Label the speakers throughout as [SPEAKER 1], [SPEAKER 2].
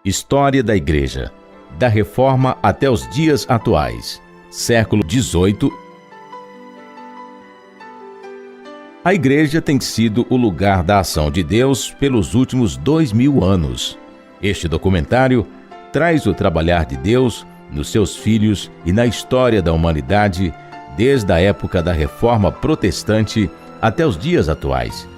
[SPEAKER 1] História da Igreja, da Reforma até os dias atuais, século XVIII. A Igreja tem sido o lugar da ação de Deus pelos últimos 2000 anos. Este documentário traz o trabalhar de Deus nos seus filhos e na história da humanidade, desde a época da Reforma Protestante até os dias atuais.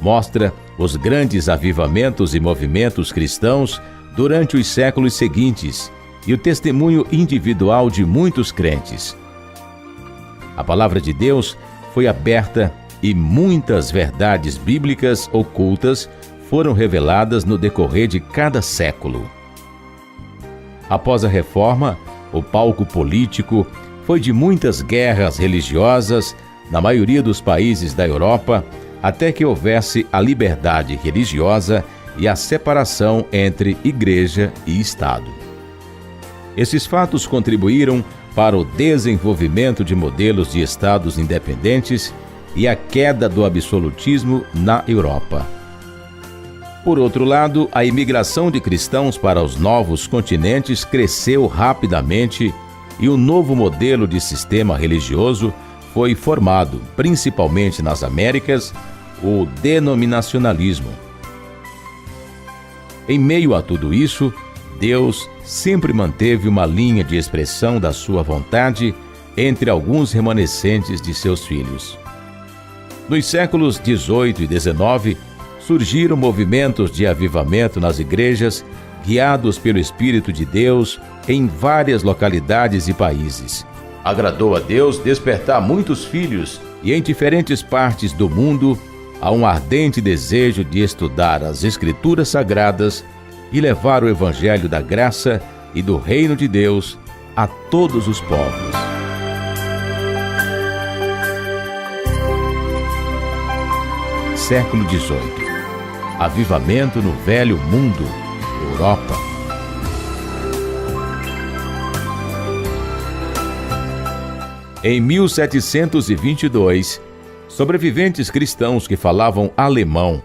[SPEAKER 1] Mostra os grandes avivamentos e movimentos cristãos durante os séculos seguintes e o testemunho individual de muitos crentes. A palavra de Deus foi aberta e muitas verdades bíblicas ocultas foram reveladas no decorrer de cada século. Após a Reforma, o palco político foi de muitas guerras religiosas na maioria dos países da Europa, até que houvesse a liberdade religiosa e a separação entre Igreja e Estado. Esses fatos contribuíram para o desenvolvimento de modelos de estados independentes e a queda do absolutismo na Europa. Por outro lado, a imigração de cristãos para os novos continentes cresceu rapidamente e um novo modelo de sistema religioso foi formado, principalmente nas Américas, o denominacionalismo. Em meio a tudo isso, Deus sempre manteve uma linha de expressão da sua vontade entre alguns remanescentes de seus filhos. Nos séculos XVIII e XIX, surgiram movimentos de avivamento nas igrejas, guiados pelo Espírito de Deus em várias localidades e países. Agradou a Deus despertar muitos filhos e em diferentes partes do mundo há um ardente desejo de estudar as Escrituras Sagradas e levar o Evangelho da graça e do Reino de Deus a todos os povos. Século XVIII. Avivamento no Velho Mundo, Europa. Em 1722, sobreviventes cristãos que falavam alemão,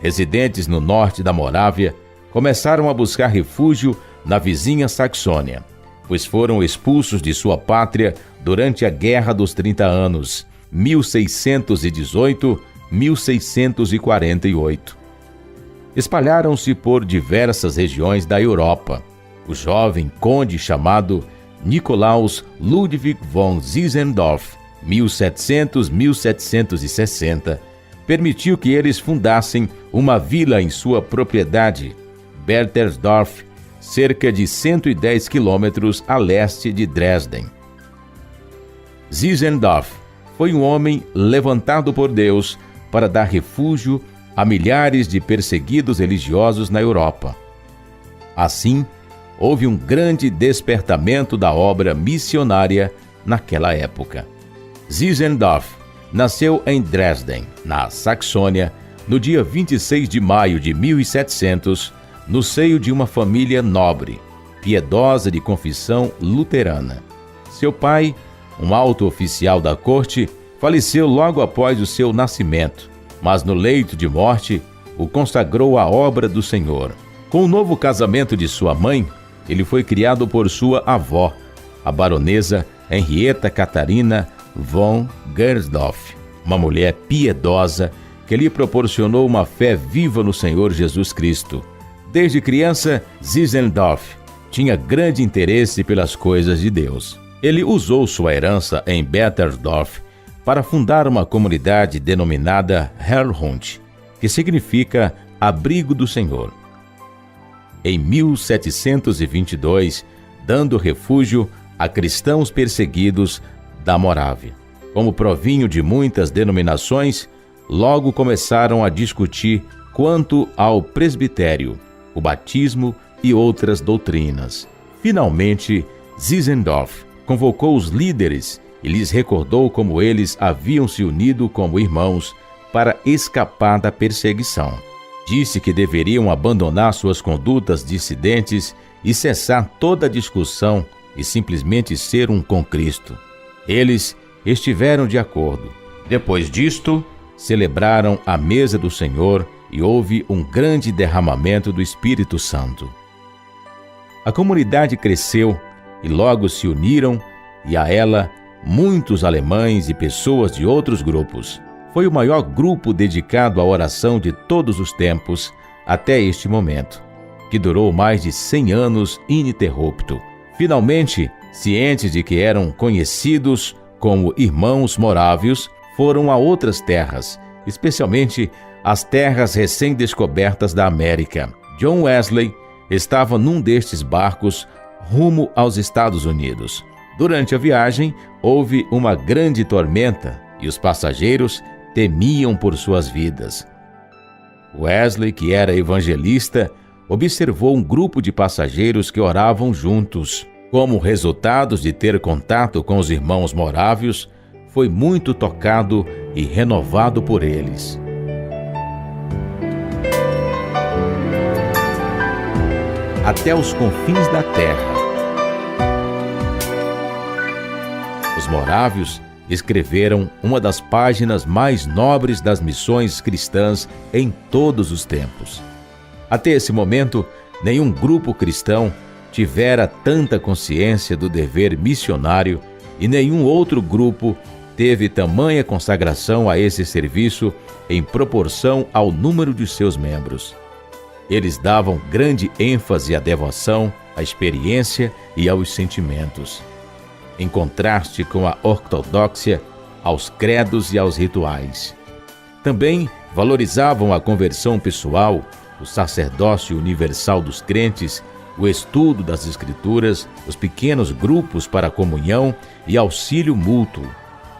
[SPEAKER 1] residentes no norte da Morávia, começaram a buscar refúgio na vizinha Saxônia, pois foram expulsos de sua pátria durante a Guerra dos 30 Anos, 1618-1648. Espalharam-se por diversas regiões da Europa. O jovem conde chamado Nikolaus Ludwig von Zinzendorf, 1700-1760, permitiu que eles fundassem uma vila em sua propriedade, Berthersdorf, cerca de 110 quilômetros a leste de Dresden. Zinzendorf foi um homem levantado por Deus para dar refúgio a milhares de perseguidos religiosos na Europa. Assim, houve um grande despertamento da obra missionária naquela época. Zinzendorf nasceu em Dresden, na Saxônia, no dia 26 de maio de 1700, no seio de uma família nobre, piedosa de confissão luterana. Seu pai, um alto oficial da corte, faleceu logo após o seu nascimento, mas no leito de morte o consagrou à obra do Senhor. Com o novo casamento de sua mãe, ele foi criado por sua avó, a baronesa Henrietta Catarina von Gersdorf, uma mulher piedosa que lhe proporcionou uma fé viva no Senhor Jesus Cristo. Desde criança, Zinzendorf tinha grande interesse pelas coisas de Deus. Ele usou sua herança em Berthersdorf para fundar uma comunidade denominada Herrhund, que significa Abrigo do Senhor. Em 1722, dando refúgio a cristãos perseguidos da Morávia. Como provinham de muitas denominações, logo começaram a discutir quanto ao presbitério, o batismo e outras doutrinas. Finalmente, Zinzendorf convocou os líderes e lhes recordou como eles haviam se unido como irmãos para escapar da perseguição. Disse que deveriam abandonar suas condutas dissidentes e cessar toda discussão e simplesmente ser um com Cristo. Eles estiveram de acordo. Depois disto, celebraram a mesa do Senhor e houve um grande derramamento do Espírito Santo. A comunidade cresceu e logo se uniram, e a ela muitos alemães e pessoas de outros grupos. Foi o maior grupo dedicado à oração de todos os tempos até este momento, que durou mais de 100 anos ininterrupto. Finalmente, cientes de que eram conhecidos como irmãos morávios, foram a outras terras, especialmente as terras recém-descobertas da América. John Wesley estava num destes barcos rumo aos Estados Unidos. Durante a viagem, houve uma grande tormenta e os passageiros temiam por suas vidas. Wesley, que era evangelista, observou um grupo de passageiros que oravam juntos. Como resultado de ter contato com os irmãos morávios, foi muito tocado e renovado por eles. Até os confins da terra. Os morávios escreveram uma das páginas mais nobres das missões cristãs em todos os tempos. Até esse momento, nenhum grupo cristão tivera tanta consciência do dever missionário e nenhum outro grupo teve tamanha consagração a esse serviço em proporção ao número de seus membros. Eles davam grande ênfase à devoção, à experiência e aos sentimentos, em contraste com a ortodoxia, aos credos e aos rituais. Também valorizavam a conversão pessoal, o sacerdócio universal dos crentes, o estudo das Escrituras, os pequenos grupos para comunhão e auxílio mútuo,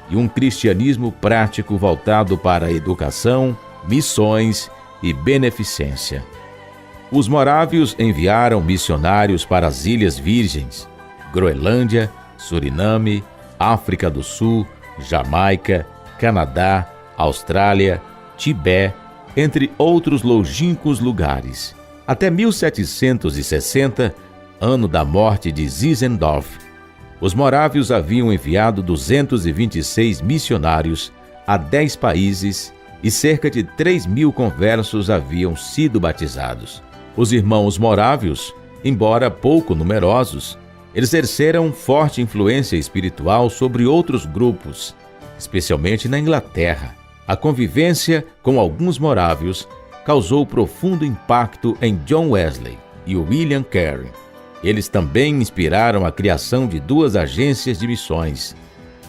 [SPEAKER 1] e um cristianismo prático voltado para a educação, missões e beneficência. Os morávios enviaram missionários para as Ilhas Virgens, Groenlândia, Suriname, África do Sul, Jamaica, Canadá, Austrália, Tibete, entre outros longínquos lugares. Até 1760, ano da morte de Zinzendorf, os morávios haviam enviado 226 missionários a 10 países e cerca de 3.000 conversos haviam sido batizados. Os irmãos morávios, embora pouco numerosos, exerceram forte influência espiritual sobre outros grupos, especialmente na Inglaterra. A convivência com alguns morávios causou profundo impacto em John Wesley e William Carey. Eles também inspiraram a criação de 2 agências de missões,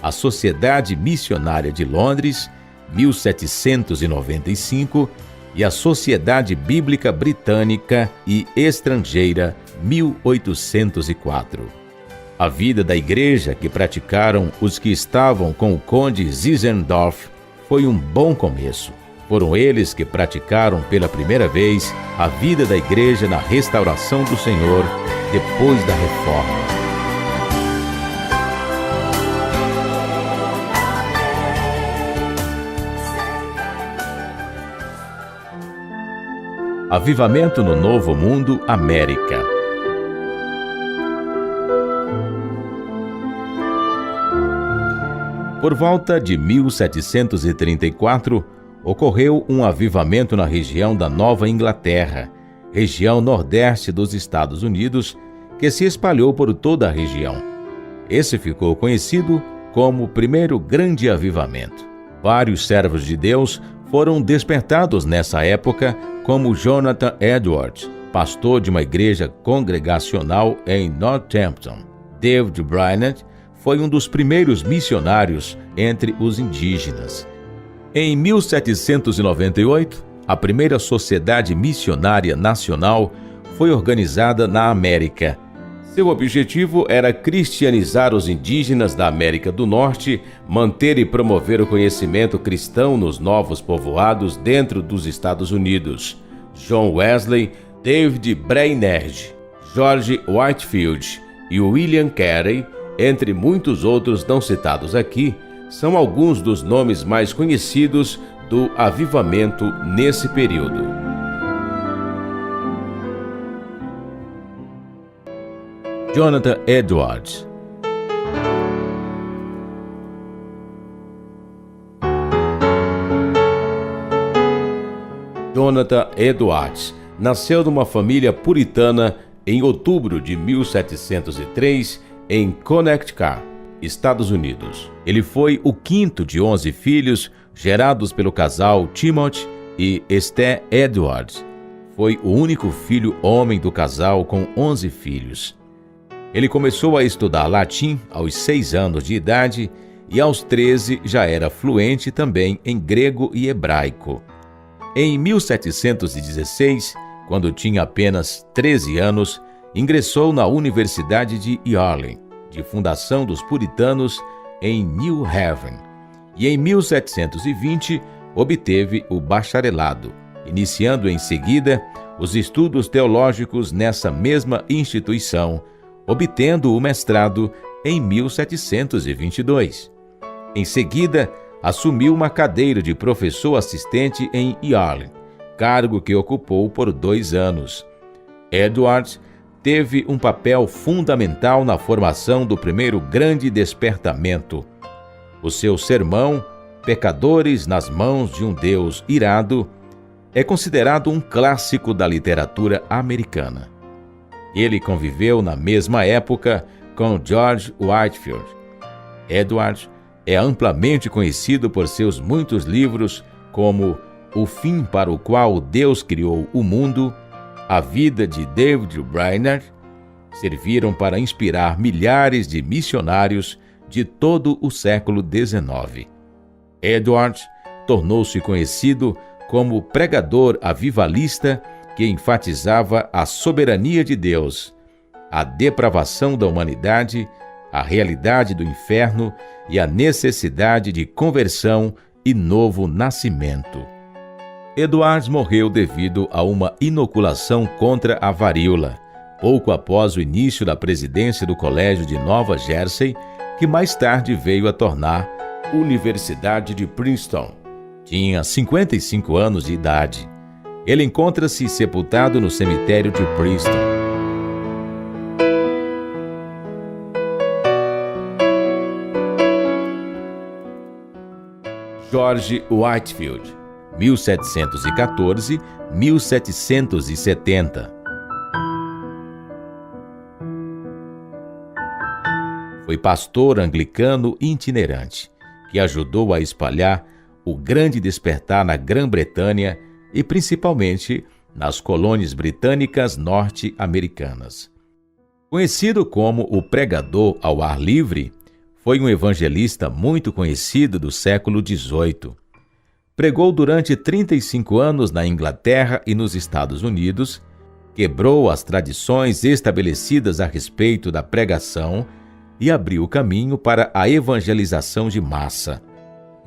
[SPEAKER 1] a Sociedade Missionária de Londres, 1795, e a Sociedade Bíblica Britânica e Estrangeira, 1804. A vida da igreja que praticaram os que estavam com o conde Zinzendorf foi um bom começo. Foram eles que praticaram pela primeira vez a vida da igreja na restauração do Senhor depois da reforma. Avivamento no Novo Mundo, América. Por volta de 1734, ocorreu um avivamento na região da Nova Inglaterra, região nordeste dos Estados Unidos, que se espalhou por toda a região. Esse ficou conhecido como o primeiro grande avivamento. Vários servos de Deus foram despertados nessa época, como Jonathan Edwards, pastor de uma igreja congregacional em Northampton. David Brainerd foi um dos primeiros missionários entre os indígenas. Em 1798, a primeira Sociedade Missionária Nacional foi organizada na América. Seu objetivo era cristianizar os indígenas da América do Norte, manter e promover o conhecimento cristão nos novos povoados dentro dos Estados Unidos. John Wesley, David Brainerd, George Whitefield e William Carey, entre muitos outros não citados aqui, são alguns dos nomes mais conhecidos do avivamento nesse período. Jonathan Edwards. Jonathan Edwards nasceu numa família puritana em outubro de 1703 em Connecticut, Estados Unidos. Ele foi o quinto de 11 filhos gerados pelo casal Timothy e Esther Edwards. Foi o único filho homem do casal com 11 filhos. Ele começou a estudar latim aos 6 anos de idade e aos 13 já era fluente também em grego e hebraico. Em 1716, quando tinha apenas 13 anos, ingressou na Universidade de Yale, de fundação dos puritanos, em New Haven, e em 1720 obteve o bacharelado, iniciando em seguida os estudos teológicos nessa mesma instituição, obtendo o mestrado em 1722. Em seguida, assumiu uma cadeira de professor assistente em Yale, cargo que ocupou por 2 anos. Edwards teve um papel fundamental na formação do primeiro grande despertamento. O seu sermão, Pecadores nas Mãos de um Deus Irado, é considerado um clássico da literatura americana. Ele conviveu na mesma época com George Whitefield. Edwards é amplamente conhecido por seus muitos livros, como O Fim para o Qual Deus Criou o Mundo, A Vida de David Brainerd, serviram para inspirar milhares de missionários de todo o século XIX. Edwards tornou-se conhecido como pregador avivalista que enfatizava a soberania de Deus, a depravação da humanidade, a realidade do inferno e a necessidade de conversão e novo nascimento. Edwards morreu devido a uma inoculação contra a varíola, pouco após o início da presidência do Colégio de Nova Jersey, que mais tarde veio a tornar Universidade de Princeton. Tinha 55 anos de idade. Ele encontra-se sepultado no cemitério de Princeton. George Whitefield, 1714-1770. Foi pastor anglicano itinerante, que ajudou a espalhar o grande despertar na Grã-Bretanha e principalmente nas colônias britânicas norte-americanas. Conhecido como o pregador ao ar livre, foi um evangelista muito conhecido do século XVIII. Pregou durante 35 anos na Inglaterra e nos Estados Unidos, quebrou as tradições estabelecidas a respeito da pregação e abriu o caminho para a evangelização de massa.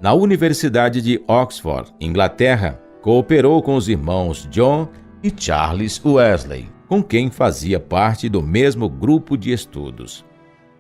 [SPEAKER 1] Na Universidade de Oxford, Inglaterra, cooperou com os irmãos John e Charles Wesley, com quem fazia parte do mesmo grupo de estudos.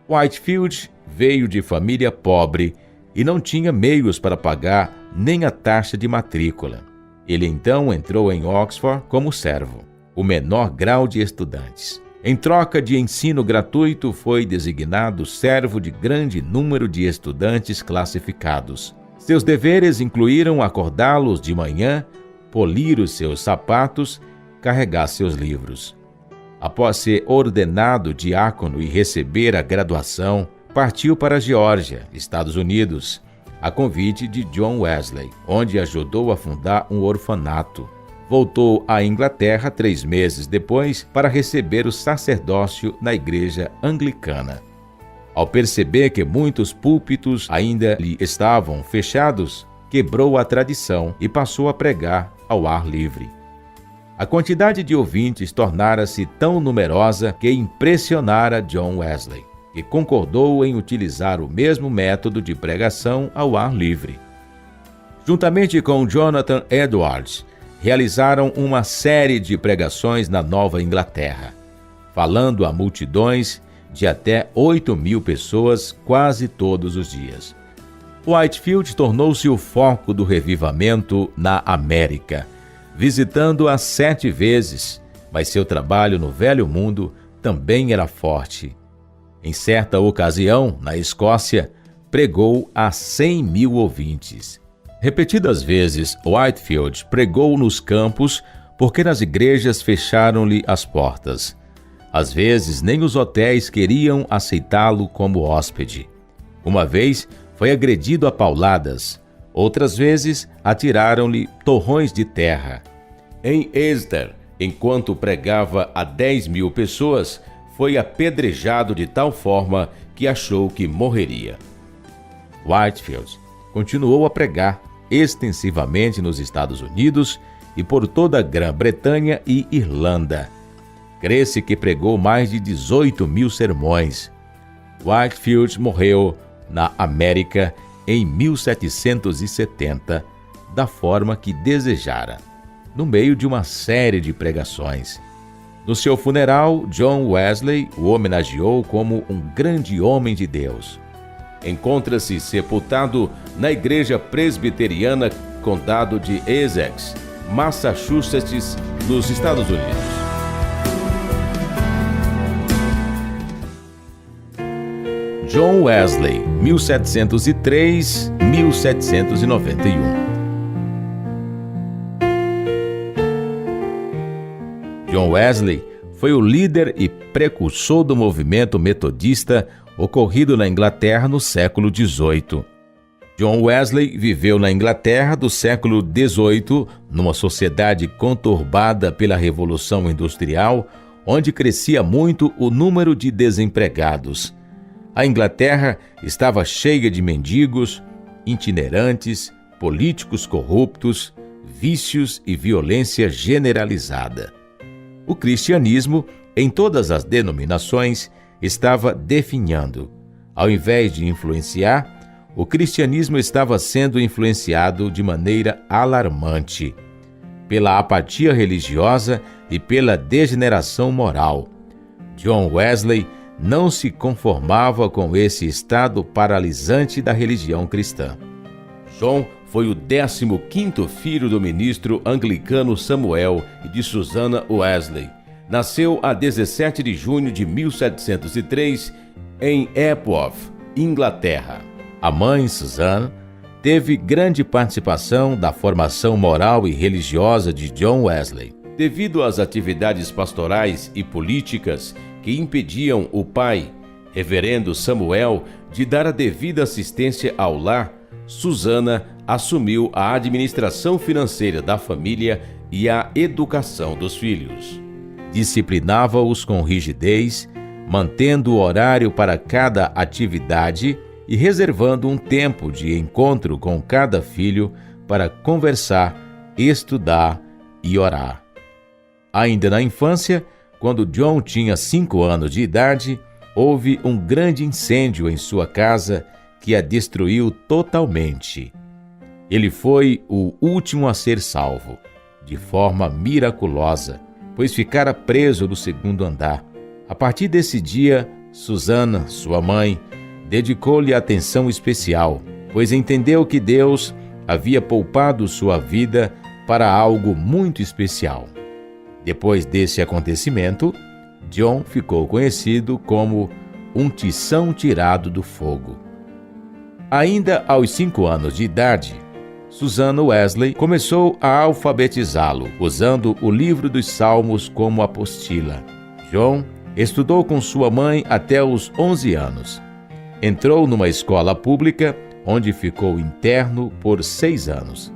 [SPEAKER 1] Whitefield veio de família pobre e não tinha meios para pagar nem a taxa de matrícula. Ele então entrou em Oxford como servo, o menor grau de estudantes. Em troca de ensino gratuito, foi designado servo de grande número de estudantes classificados. Seus deveres incluíram acordá-los de manhã, polir os seus sapatos, carregar seus livros. Após ser ordenado diácono e receber a graduação, partiu para a Geórgia, Estados Unidos, a convite de John Wesley, onde ajudou a fundar um orfanato. Voltou à Inglaterra 3 meses depois para receber o sacerdócio na igreja anglicana. Ao perceber que muitos púlpitos ainda lhe estavam fechados, quebrou a tradição e passou a pregar ao ar livre. A quantidade de ouvintes tornara-se tão numerosa que impressionara John Wesley, que concordou em utilizar o mesmo método de pregação ao ar livre. Juntamente com Jonathan Edwards, realizaram uma série de pregações na Nova Inglaterra, falando a multidões de até 8.000 pessoas quase todos os dias. Whitefield tornou-se o foco do revivamento na América, visitando-a 7 vezes, mas seu trabalho no Velho Mundo também era forte. Em certa ocasião, na Escócia, pregou a 100.000 ouvintes. Repetidas vezes, Whitefield pregou nos campos porque nas igrejas fecharam-lhe as portas. Às vezes, nem os hotéis queriam aceitá-lo como hóspede. Uma vez, foi agredido a pauladas. Outras vezes, atiraram-lhe torrões de terra. Em Exeter, enquanto pregava a 10.000 pessoas, foi apedrejado de tal forma que achou que morreria. Whitefield continuou a pregar extensivamente nos Estados Unidos e por toda a Grã-Bretanha e Irlanda. Crê-se que pregou mais de 18.000 sermões. Whitefield morreu na América em 1770, da forma que desejara, no meio de uma série de pregações. No seu funeral, John Wesley o homenageou como um grande homem de Deus. Encontra-se sepultado na Igreja Presbiteriana, Condado de Essex, Massachusetts, nos Estados Unidos. John Wesley, 1703-1791. John Wesley foi o líder e precursor do movimento metodista ocorrido na Inglaterra no século XVIII. John Wesley viveu na Inglaterra do século XVIII, numa sociedade conturbada pela Revolução Industrial, onde crescia muito o número de desempregados. A Inglaterra estava cheia de mendigos, itinerantes, políticos corruptos, vícios e violência generalizada. O cristianismo, em todas as denominações, estava definhando. Ao invés de influenciar, o cristianismo estava sendo influenciado de maneira alarmante pela apatia religiosa e pela degeneração moral. John Wesley não se conformava com esse estado paralisante da religião cristã. John foi o 15º filho do ministro anglicano Samuel e de Susanna Wesley. Nasceu a 17 de junho de 1703 em Epworth, Inglaterra. A mãe, Susanna, teve grande participação da formação moral e religiosa de John Wesley. Devido às atividades pastorais e políticas que impediam o pai, reverendo Samuel, de dar a devida assistência ao lar, Susanna assumiu a administração financeira da família e a educação dos filhos. Disciplinava-os com rigidez, mantendo o horário para cada atividade e reservando um tempo de encontro com cada filho para conversar, estudar e orar. Ainda na infância, quando John tinha 5 anos de idade, houve um grande incêndio em sua casa que a destruiu totalmente. Ele foi o último a ser salvo, de forma miraculosa, pois ficara preso no 2º andar. A partir desse dia, Susanna, sua mãe, dedicou-lhe atenção especial, pois entendeu que Deus havia poupado sua vida para algo muito especial. Depois desse acontecimento, John ficou conhecido como um tição tirado do fogo. Ainda aos 5 anos de idade, Susanna Wesley começou a alfabetizá-lo, usando o livro dos Salmos como apostila. John estudou com sua mãe até os 11 anos. Entrou numa escola pública, onde ficou interno por 6 anos.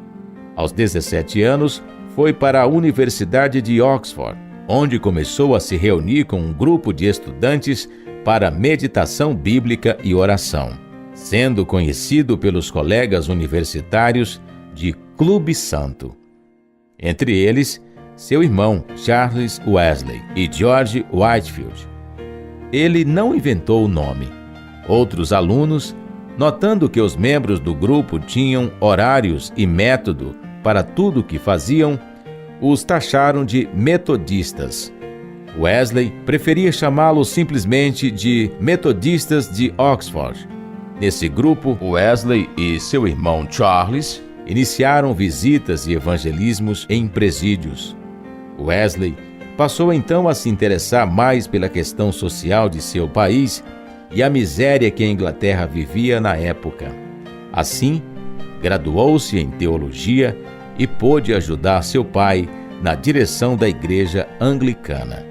[SPEAKER 1] Aos 17 anos, foi para a Universidade de Oxford, onde começou a se reunir com um grupo de estudantes para meditação bíblica e oração, sendo conhecido pelos colegas universitários de Clube Santo. Entre eles, seu irmão Charles Wesley e George Whitefield. Ele não inventou o nome. Outros alunos, notando que os membros do grupo tinham horários e método para tudo o que faziam, os taxaram de metodistas. Wesley preferia chamá-los simplesmente de Metodistas de Oxford. Nesse grupo, Wesley e seu irmão Charles iniciaram visitas e evangelismos em presídios. Wesley passou então a se interessar mais pela questão social de seu país e a miséria que a Inglaterra vivia na época. Assim, graduou-se em teologia e pôde ajudar seu pai na direção da igreja anglicana.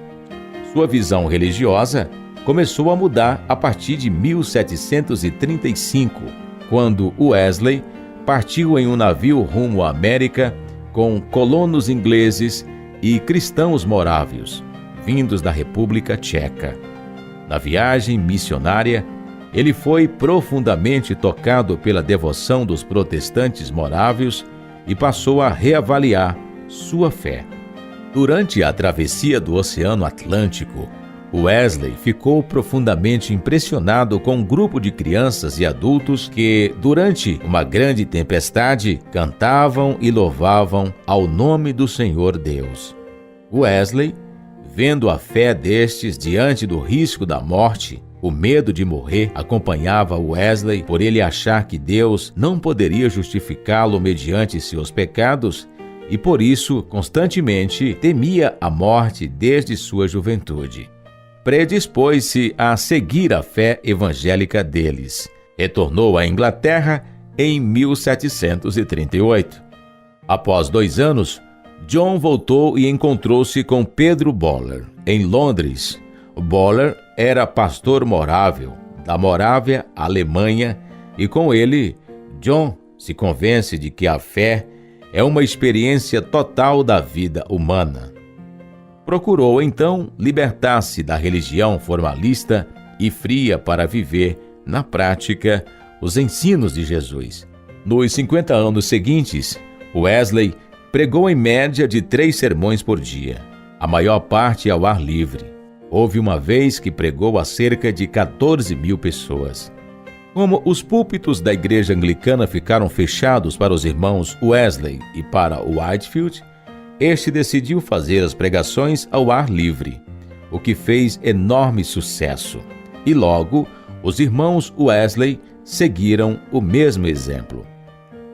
[SPEAKER 1] Sua visão religiosa começou a mudar a partir de 1735, quando Wesley partiu em um navio rumo à América com colonos ingleses e cristãos morávios, vindos da República Tcheca. Na viagem missionária, ele foi profundamente tocado pela devoção dos protestantes morávios e passou a reavaliar sua fé. Durante a travessia do Oceano Atlântico, Wesley ficou profundamente impressionado com um grupo de crianças e adultos que, durante uma grande tempestade, cantavam e louvavam ao nome do Senhor Deus. Wesley, vendo a fé destes diante do risco da morte, o medo de morrer acompanhava Wesley por ele achar que Deus não poderia justificá-lo mediante seus pecados e por isso constantemente temia a morte desde sua juventude. Predispôs-se a seguir a fé evangélica deles. Retornou à Inglaterra em 1738. Após 2 anos, John voltou e encontrou-se com Pedro Böhler, em Londres. Böhler era pastor morável da Morávia, Alemanha, e com ele, John se convence de que a fé é uma experiência total da vida humana. Procurou, então, libertar-se da religião formalista e fria para viver, na prática, os ensinos de Jesus. Nos 50 anos seguintes, Wesley pregou em média de 3 sermões por dia, a maior parte ao ar livre. Houve uma vez que pregou a cerca de 14.000 pessoas. Como os púlpitos da igreja anglicana ficaram fechados para os irmãos Wesley e para Whitefield, este decidiu fazer as pregações ao ar livre, o que fez enorme sucesso. E logo, os irmãos Wesley seguiram o mesmo exemplo.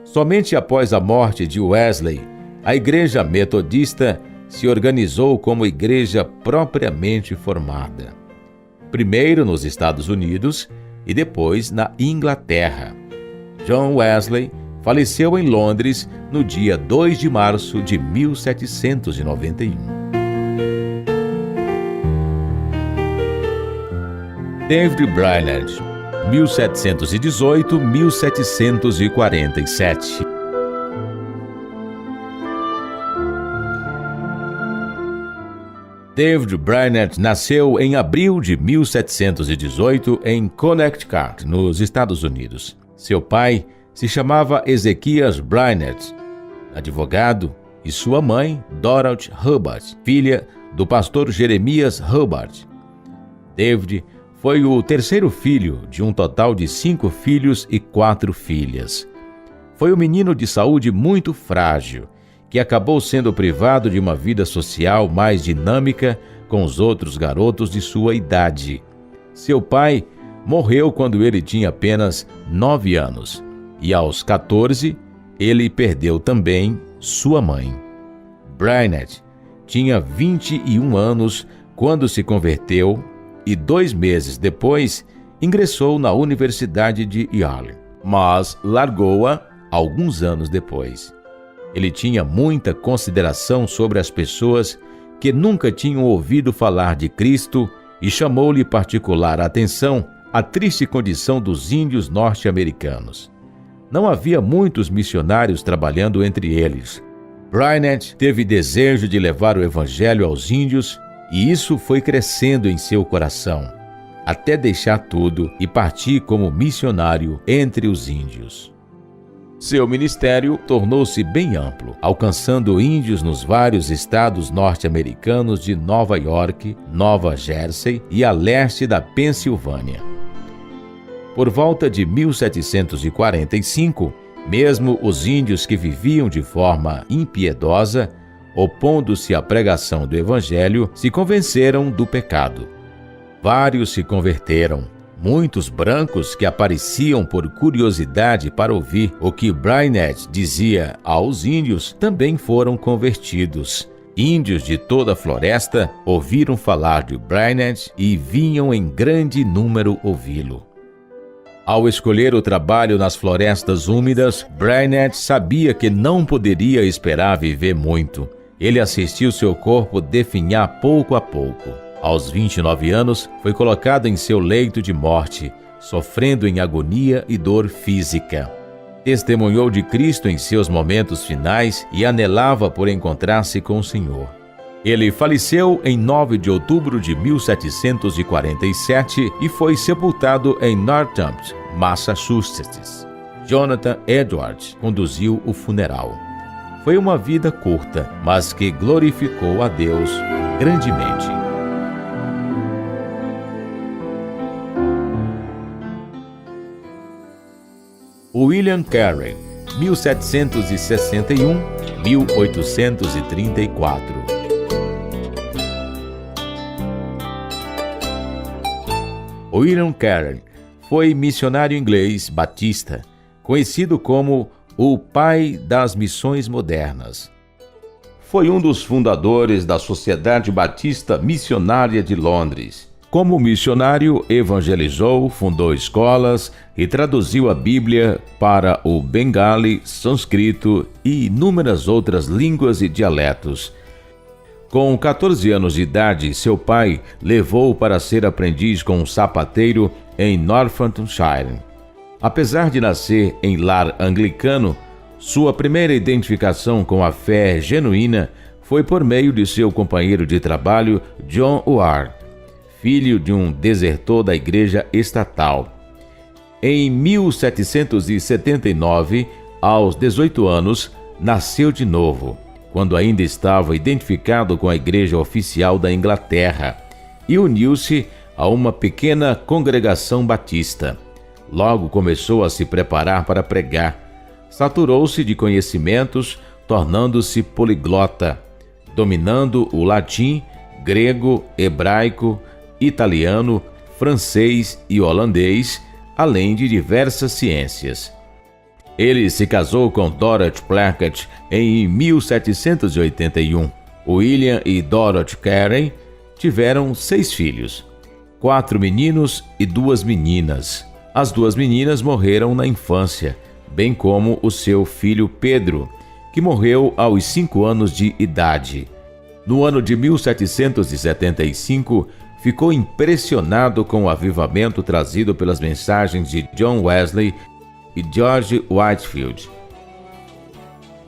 [SPEAKER 1] Somente após a morte de Wesley, a igreja metodista se organizou como igreja propriamente formada. Primeiro nos Estados Unidos e depois na Inglaterra. John Wesley faleceu em Londres no dia 2 de março de 1791. David Brainerd, 1718-1747. David Brainerd nasceu em abril de 1718 em Connecticut, nos Estados Unidos. Seu pai se chamava Ezequias Brainerd, advogado, e sua mãe, Dorothy Hubbard, filha do pastor Jeremias Hubbard. David foi o terceiro filho de um total de 5 filhos e 4 filhas. Foi um menino de saúde muito frágil, que acabou sendo privado de uma vida social mais dinâmica com os outros garotos de sua idade. Seu pai morreu quando ele tinha apenas 9 anos, e aos 14, ele perdeu também sua mãe. Brainerd tinha 21 anos quando se converteu e 2 meses depois ingressou na Universidade de Yale, mas largou-a alguns anos depois. Ele tinha muita consideração sobre as pessoas que nunca tinham ouvido falar de Cristo e chamou-lhe particular atenção a triste condição dos índios norte-americanos. Não havia muitos missionários trabalhando entre eles. Brainerd teve desejo de levar o evangelho aos índios e isso foi crescendo em seu coração, até deixar tudo e partir como missionário entre os índios. Seu ministério tornou-se bem amplo, alcançando índios nos vários estados norte-americanos de Nova York, Nova Jersey e a leste da Pensilvânia. Por volta de 1745, mesmo os índios que viviam de forma impiedosa, opondo-se à pregação do Evangelho, se convenceram do pecado. Vários se converteram. Muitos brancos que apareciam por curiosidade para ouvir o que Brainerd dizia aos índios também foram convertidos. Índios de toda a floresta ouviram falar de Brainerd e vinham em grande número ouvi-lo. Ao escolher o trabalho nas florestas úmidas, Brainerd sabia que não poderia esperar viver muito. Ele assistiu seu corpo definhar pouco a pouco. Aos 29 anos, foi colocado em seu leito de morte, sofrendo em agonia e dor física. Testemunhou de Cristo em seus momentos finais e anelava por encontrar-se com o Senhor. Ele faleceu em 9 de outubro de 1747 e foi sepultado em Northampton, Massachusetts. Jonathan Edwards conduziu o funeral. Foi uma vida curta, mas que glorificou a Deus grandemente. William Carey, 1761-1834. William Carey foi missionário inglês batista, conhecido como o pai das missões modernas. Foi um dos fundadores da Sociedade Batista Missionária de Londres. Como missionário, evangelizou, fundou escolas e traduziu a Bíblia para o bengali, sânscrito e inúmeras outras línguas e dialetos. Com 14 anos de idade, seu pai levou-o para ser aprendiz com um sapateiro em Northamptonshire. Apesar de nascer em lar anglicano, sua primeira identificação com a fé genuína foi por meio de seu companheiro de trabalho, John Ward, filho de um desertor da igreja estatal. Em 1779, aos 18 anos, nasceu de novo, quando ainda estava identificado com a igreja oficial da Inglaterra, e uniu-se a uma pequena congregação batista. Logo começou a se preparar para pregar. Saturou-se de conhecimentos, tornando-se poliglota, dominando o latim, grego, hebraico, italiano, francês e holandês, além de diversas ciências. Ele se casou com Dorothy Plackett em 1781. William e Dorothy Carey tiveram 6 filhos, 4 meninos e 2 meninas. As 2 meninas morreram na infância, bem como o seu filho Pedro, que morreu aos 5 anos de idade. No ano de 1775, ficou impressionado com o avivamento trazido pelas mensagens de John Wesley e George Whitefield.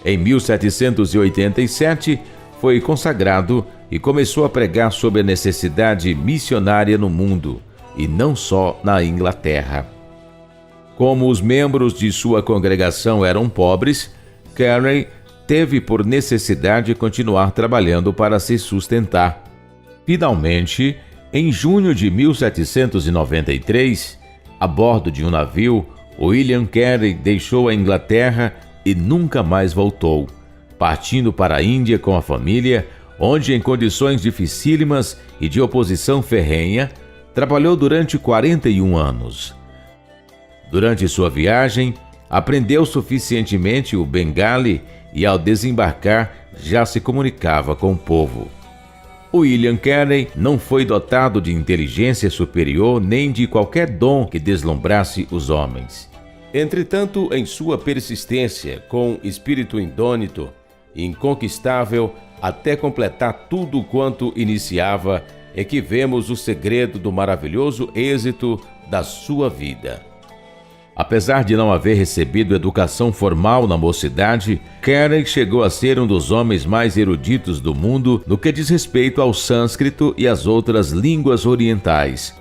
[SPEAKER 1] Em 1787, foi consagrado e começou a pregar sobre a necessidade missionária no mundo, e não só na Inglaterra. Como os membros de sua congregação eram pobres, Carey teve por necessidade continuar trabalhando para se sustentar. Finalmente, em junho de 1793, a bordo de um navio, William Carey deixou a Inglaterra e nunca mais voltou, partindo para a Índia com a família, onde, em condições dificílimas e de oposição ferrenha, trabalhou durante 41 anos. Durante sua viagem, aprendeu suficientemente o bengali e, ao desembarcar, já se comunicava com o povo. William Carey não foi dotado de inteligência superior nem de qualquer dom que deslumbrasse os homens. Entretanto, em sua persistência, com espírito indônito, inconquistável, até completar tudo quanto iniciava, é que vemos o segredo do maravilhoso êxito da sua vida. Apesar de não haver recebido educação formal na mocidade, Carey chegou a ser um dos homens mais eruditos do mundo no que diz respeito ao sânscrito e às outras línguas orientais.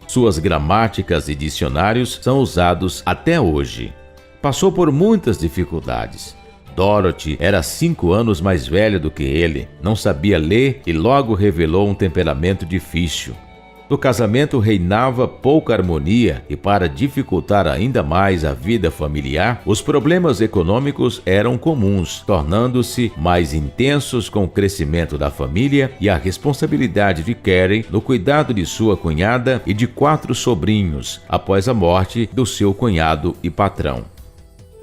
[SPEAKER 1] Suas gramáticas e dicionários são usados até hoje. Passou por muitas dificuldades. Dorothy era 5 anos mais velha do que ele, não sabia ler e logo revelou um temperamento difícil. No casamento reinava pouca harmonia e, para dificultar ainda mais a vida familiar, os problemas econômicos eram comuns, tornando-se mais intensos com o crescimento da família e a responsabilidade de Carey no cuidado de sua cunhada e de 4 sobrinhos, após a morte do seu cunhado e patrão.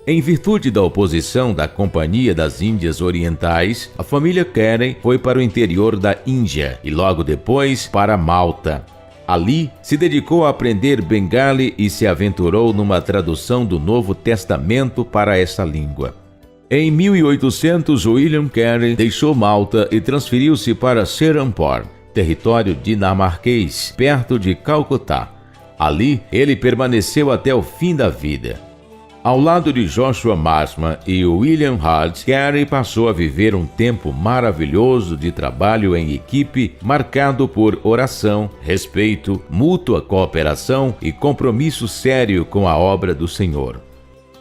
[SPEAKER 1] Em virtude da oposição da Companhia das Índias Orientais, a família Carey foi para o interior da Índia e logo depois para Malta. Ali, se dedicou a aprender Bengali e se aventurou numa tradução do Novo Testamento para essa língua. Em 1800, William Carey deixou Malta e transferiu-se para Serampore, território dinamarquês, perto de Calcutá. Ali, ele permaneceu até o fim da vida. Ao lado de Joshua Marsman e William Hart, Carey passou a viver um tempo maravilhoso de trabalho em equipe, marcado por oração, respeito, mútua cooperação e compromisso sério com a obra do Senhor.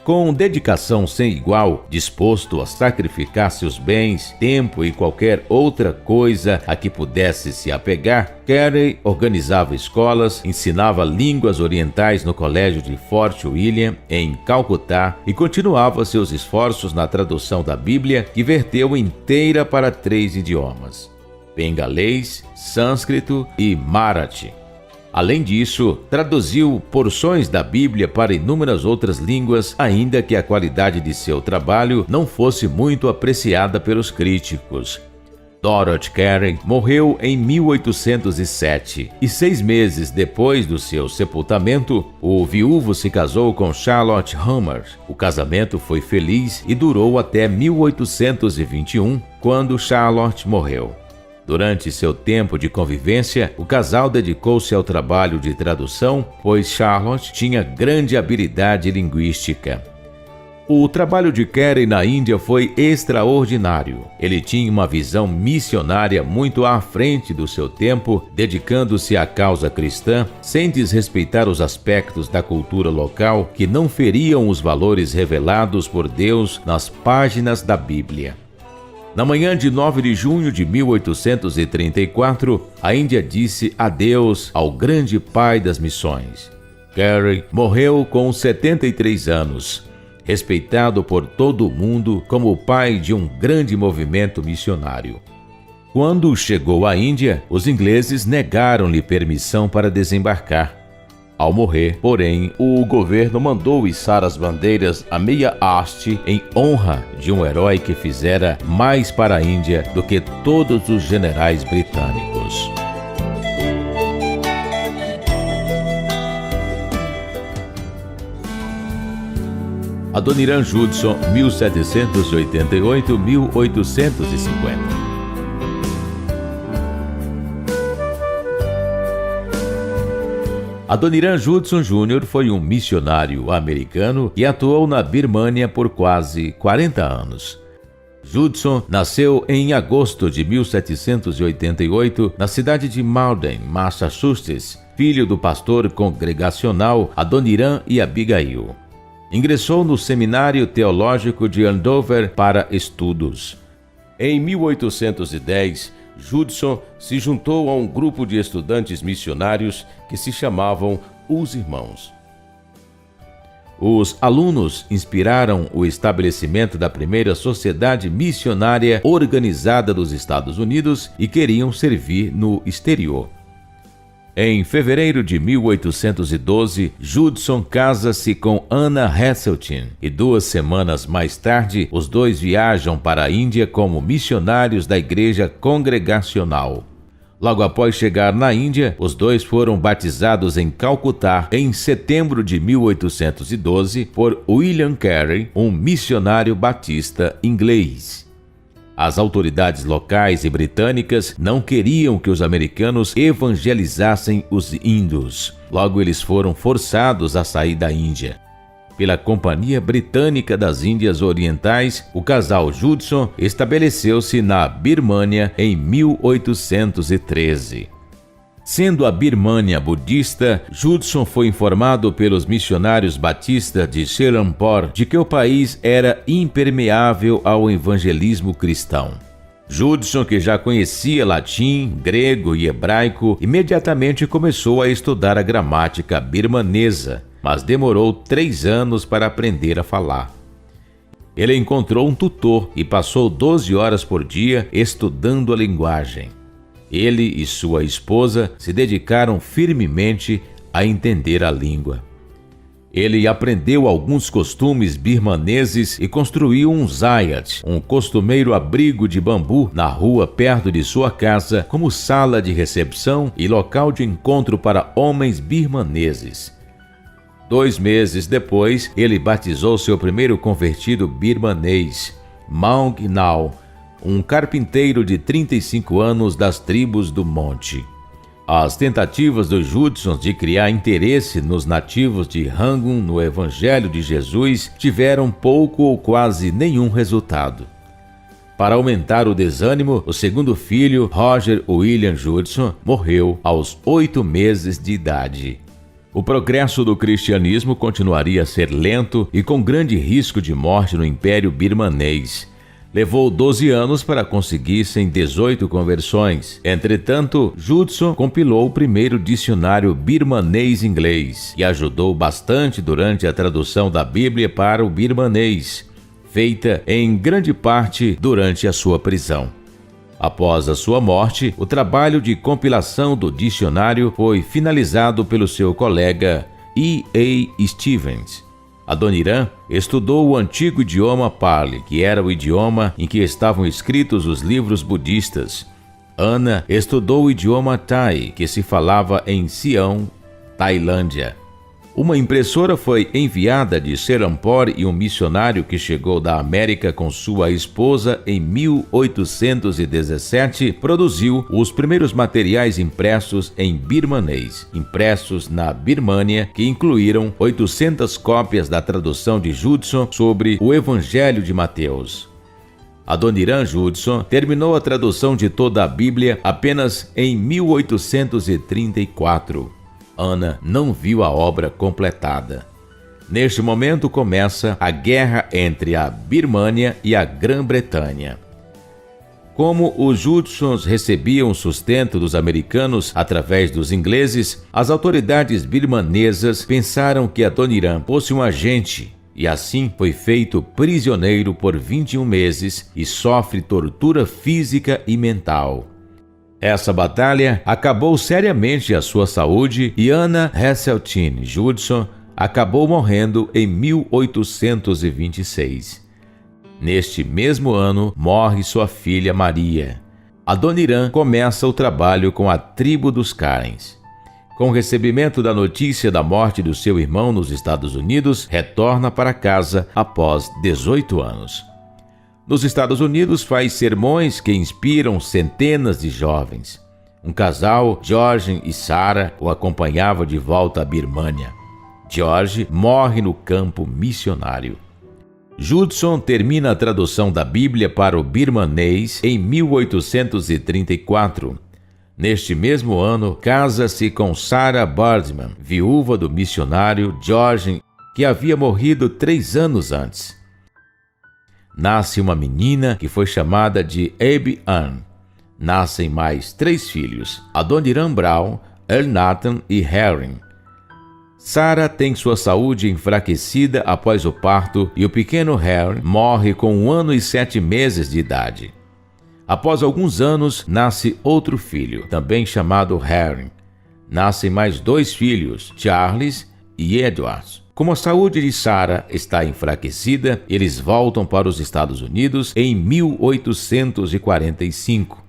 [SPEAKER 1] Com dedicação sem igual, disposto a sacrificar seus bens, tempo e qualquer outra coisa a que pudesse se apegar, Carey organizava escolas, ensinava línguas orientais no colégio de Fort William, em Calcutá, e continuava seus esforços na tradução da Bíblia, que verteu inteira para 3 idiomas: bengalês, sânscrito e marathi. Além disso, traduziu porções da Bíblia para inúmeras outras línguas, ainda que a qualidade de seu trabalho não fosse muito apreciada pelos críticos. Dorothy Carey morreu em 1807 e 6 meses depois do seu sepultamento, o viúvo se casou com Charlotte Hummer. O casamento foi feliz e durou até 1821, quando Charlotte morreu. Durante seu tempo de convivência, o casal dedicou-se ao trabalho de tradução, pois Charlotte tinha grande habilidade linguística. O trabalho de Carey na Índia foi extraordinário. Ele tinha uma visão missionária muito à frente do seu tempo, dedicando-se à causa cristã, sem desrespeitar os aspectos da cultura local que não feriam os valores revelados por Deus nas páginas da Bíblia. Na manhã de 9 de junho de 1834, a Índia disse adeus ao grande pai das missões. Carey morreu com 73 anos, respeitado por todo o mundo como o pai de um grande movimento missionário. Quando chegou à Índia, os ingleses negaram-lhe permissão para desembarcar. Ao morrer, porém, o governo mandou içar as bandeiras a meia haste em honra de um herói que fizera mais para a Índia do que todos os generais britânicos. Adoniram Judson, 1788-1850. Adoniram Judson Jr. foi um missionário americano e atuou na Birmânia por quase 40 anos. Judson nasceu em agosto de 1788 na cidade de Malden, Massachusetts, filho do pastor congregacional Adoniram e Abigail. Ingressou no Seminário Teológico de Andover para estudos. Em 1810, Judson se juntou a um grupo de estudantes missionários que se chamavam Os Irmãos. Os alunos inspiraram o estabelecimento da primeira sociedade missionária organizada dos Estados Unidos e queriam servir no exterior. Em fevereiro de 1812, Judson casa-se com Anna Heseltine e 2 semanas mais tarde, os dois viajam para a Índia como missionários da Igreja Congregacional. Logo após chegar na Índia, os dois foram batizados em Calcutá em setembro de 1812 por William Carey, um missionário batista inglês. As autoridades locais e britânicas não queriam que os americanos evangelizassem os índios. Logo, eles foram forçados a sair da Índia. Pela Companhia Britânica das Índias Orientais, o casal Judson estabeleceu-se na Birmânia em 1813. Sendo a Birmânia budista, Judson foi informado pelos missionários batistas de Serampore de que o país era impermeável ao evangelismo cristão. Judson, que já conhecia latim, grego e hebraico, imediatamente começou a estudar a gramática birmanesa, mas demorou 3 anos para aprender a falar. Ele encontrou um tutor e passou 12 horas por dia estudando a linguagem. Ele e sua esposa se dedicaram firmemente a entender a língua. Ele aprendeu alguns costumes birmaneses e construiu um zayat, um costumeiro abrigo de bambu, na rua perto de sua casa, como sala de recepção e local de encontro para homens birmaneses. 2 meses depois, ele batizou seu primeiro convertido birmanês, Maung Nao, um carpinteiro de 35 anos das tribos do monte. As tentativas dos Judsons de criar interesse nos nativos de Rangoon no Evangelho de Jesus tiveram pouco ou quase nenhum resultado. Para aumentar o desânimo, o segundo filho, Roger William Judson, morreu aos 8 meses de idade. O progresso do cristianismo continuaria a ser lento e com grande risco de morte no Império Birmanês. Levou 12 anos para conseguissem 18 conversões. Entretanto, Judson compilou o primeiro dicionário birmanês-inglês e ajudou bastante durante a tradução da Bíblia para o birmanês, feita em grande parte durante a sua prisão. Após a sua morte, o trabalho de compilação do dicionário foi finalizado pelo seu colega E.A. Stevens. Adoniram estudou o antigo idioma Pali, que era o idioma em que estavam escritos os livros budistas. Anna estudou o idioma Thai, que se falava em Sião, Tailândia. Uma impressora foi enviada de Serampore e um missionário que chegou da América com sua esposa em 1817 produziu os primeiros materiais impressos em birmanês, impressos na Birmânia, que incluíram 800 cópias da tradução de Judson sobre o Evangelho de Mateus. Adoniram Judson terminou a tradução de toda a Bíblia apenas em 1834. Anna não viu a obra completada. Neste momento começa a guerra entre a Birmânia e a Grã-Bretanha. Como os Judsons recebiam sustento dos americanos através dos ingleses, as autoridades birmanesas pensaram que Adoniram fosse um agente e assim foi feito prisioneiro por 21 meses e sofre tortura física e mental. Essa batalha acabou seriamente a sua saúde e Anna Heseltine Judson acabou morrendo em 1826. Neste mesmo ano, morre sua filha Maria. Adoniram começa o trabalho com a tribo dos Karens. Com o recebimento da notícia da morte do seu irmão nos Estados Unidos, retorna para casa após 18 anos. Nos Estados Unidos faz sermões que inspiram centenas de jovens. Um casal, George e Sarah, o acompanhava de volta à Birmânia. George morre no campo missionário. Judson termina a tradução da Bíblia para o birmanês em 1834. Neste mesmo ano, casa-se com Sarah Boardman, viúva do missionário George, que havia morrido 3 anos antes. Nasce uma menina que foi chamada de Abby Ann. Nascem mais 3 filhos, Adoniram Brown, Earl Nathan e Harry. Sarah tem sua saúde enfraquecida após o parto e o pequeno Harry morre com 1 ano e 7 meses de idade. Após alguns anos, nasce outro filho, também chamado Harry. Nascem mais 2 filhos, Charles e Edward. Como a saúde de Sarah está enfraquecida, eles voltam para os Estados Unidos em 1845.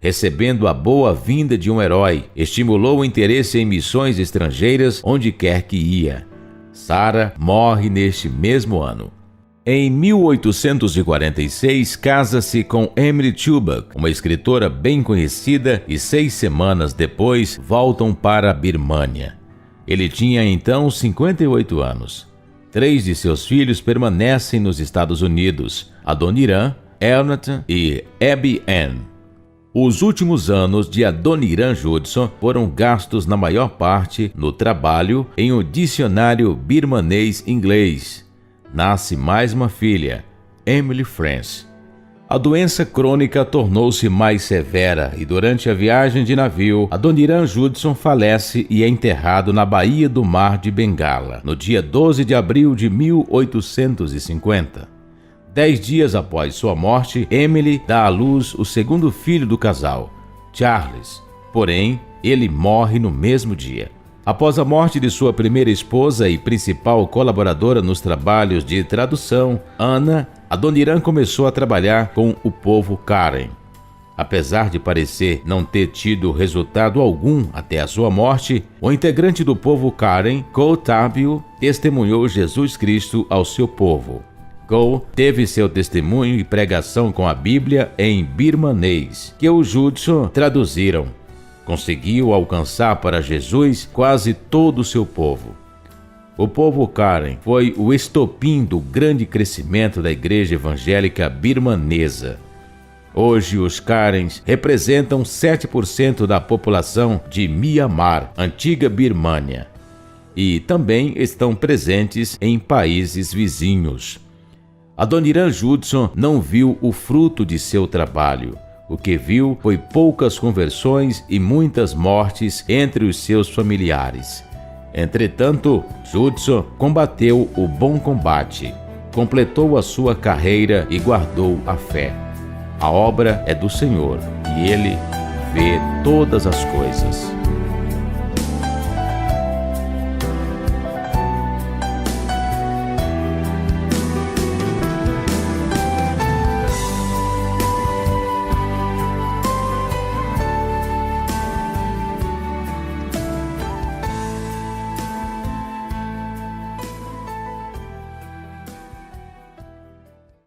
[SPEAKER 1] Recebendo a boa-vinda de um herói, estimulou o interesse em missões estrangeiras onde quer que ia. Sarah morre neste mesmo ano. Em 1846, casa-se com Emily Tubac, uma escritora bem conhecida, e 6 semanas depois voltam para a Birmânia. Ele tinha então 58 anos. 3 de seus filhos permanecem nos Estados Unidos, Adoniram, Elnathan e Abby Ann. Os últimos anos de Adoniram Judson foram gastos na maior parte no trabalho em um dicionário birmanês-inglês. Nasce mais uma filha, Emily France. A doença crônica tornou-se mais severa e durante a viagem de navio, Adoniram Judson falece e é enterrado na Baía do Mar de Bengala, no dia 12 de abril de 1850. 10 dias após sua morte, Emily dá à luz o segundo filho do casal, Charles. Porém, ele morre no mesmo dia. Após a morte de sua primeira esposa e principal colaboradora nos trabalhos de tradução, Ana, Adoniram começou a trabalhar com o povo Karen. Apesar de parecer não ter tido resultado algum até a sua morte, o integrante do povo Karen, Go Tabio, testemunhou Jesus Cristo ao seu povo. Go teve seu testemunho e pregação com a Bíblia em birmanês, que os Judson traduziram. Conseguiu alcançar para Jesus quase todo o seu povo. O povo Karen foi o estopim do grande crescimento da igreja evangélica birmanesa. Hoje, os Karens representam 7% da população de Mianmar, antiga Birmânia, e também estão presentes em países vizinhos. Adoniram Judson não viu o fruto de seu trabalho. O que viu foi poucas conversões e muitas mortes entre os seus familiares. Entretanto, Judson combateu o bom combate, completou a sua carreira e guardou a fé. A obra é do Senhor e Ele vê todas as coisas.